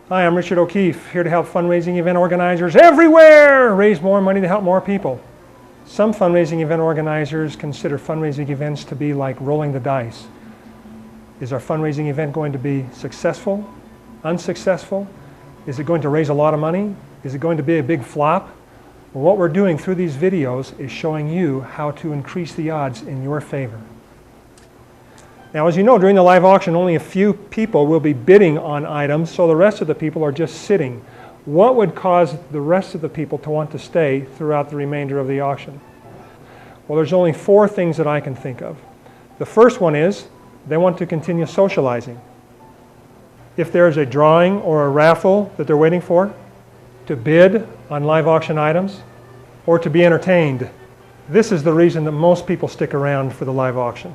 Hi, I'm Richard O'Keefe, here to help fundraising event organizers everywhere raise more money to help more people. Some fundraising event organizers consider fundraising events to be like rolling the dice. Is our fundraising event going to be successful, unsuccessful? Is it going to raise a lot of money? Is it going to be a big flop? Well, what we're doing through these videos is showing you how to increase the odds in your favor. Now, as you know, during the live auction, only a few people will be bidding on items, so the rest of the people are just sitting. What would cause the rest of the people to want to stay throughout the remainder of the auction? Well, there's only 4 things that I can think of. The first one is they want to continue socializing. If there's a drawing or a raffle that they're waiting for, to bid on live auction items, or to be entertained, this is the reason that most people stick around for the live auction.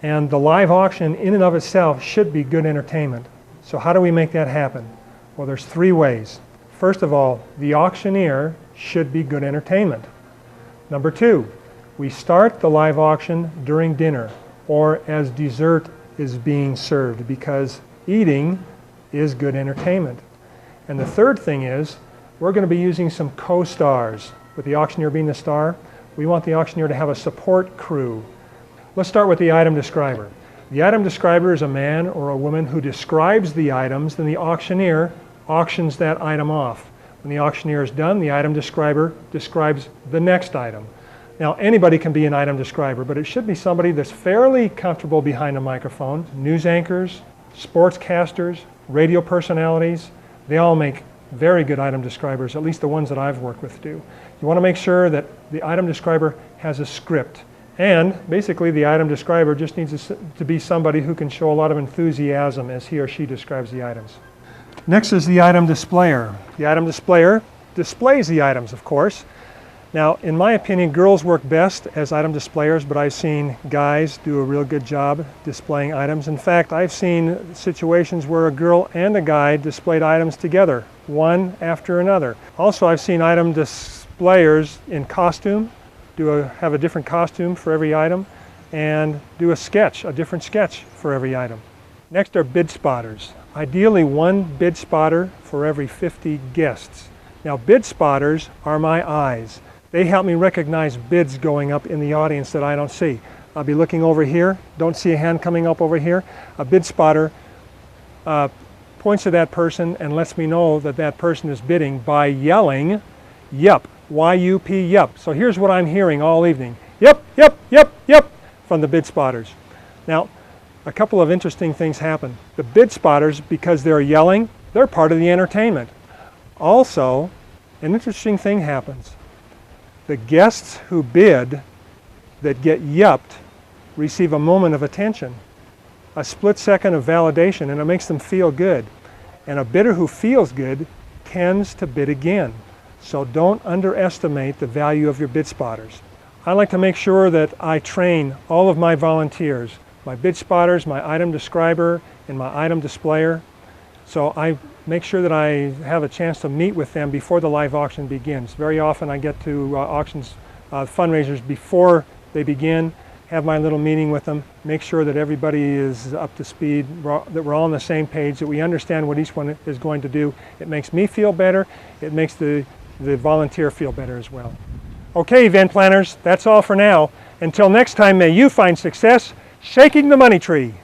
And the live auction in and of itself should be good entertainment. So how do we make that happen? Well, there's 3 ways. First of all, the auctioneer should be good entertainment. Number 2, we start the live auction during dinner or as dessert is being served, because eating is good entertainment. And the third thing is we're going to be using some co-stars. With the auctioneer being the star, we want the auctioneer to have a support crew. Let's start with the item describer. The item describer is a man or a woman who describes the items, then the auctioneer auctions that item off. When the auctioneer is done, the item describer describes the next item. Now, anybody can be an item describer, but it should be somebody that's fairly comfortable behind a microphone. News anchors, sportscasters, radio personalities, they all make very good item describers, at least the ones that I've worked with do. You want to make sure that the item describer has a script. And basically the item describer just needs to be somebody who can show a lot of enthusiasm as he or she describes the items. Next is the item displayer. The item displayer displays the items, of course. Now, in my opinion, girls work best as item displayers, but I've seen guys do a real good job displaying items. In fact, I've seen situations where a girl and a guy displayed items together, one after another. Also, I've seen item displayers in costume, have a different costume for every item, and do a different sketch for every item. Next are bid spotters. Ideally, 1 bid spotter for every 50 guests. Now, bid spotters are my eyes. They help me recognize bids going up in the audience that I don't see. I'll be looking over here, don't see a hand coming up over here. A bid spotter points to that person and lets me know that that person is bidding by yelling, "Yup." Y-U-P, yup. So here's what I'm hearing all evening. Yup, yup, yup, yup, from the bid spotters. Now, a couple of interesting things happen. The bid spotters, because they're yelling, they're part of the entertainment. Also, an interesting thing happens. The guests who bid that get yupped receive a moment of attention, a split second of validation, and it makes them feel good. And a bidder who feels good tends to bid again. So don't underestimate the value of your bid spotters. I like to make sure that I train all of my volunteers, my bid spotters, my item describer, and my item displayer. So I make sure that I have a chance to meet with them before the live auction begins. Very often I get to fundraisers before they begin, have my little meeting with them, make sure that everybody is up to speed, that we're all on the same page, that we understand what each one is going to do. It makes me feel better. It makes the volunteer feel better as well. Okay, event planners, that's all for now. Until next time, may you find success shaking the money tree.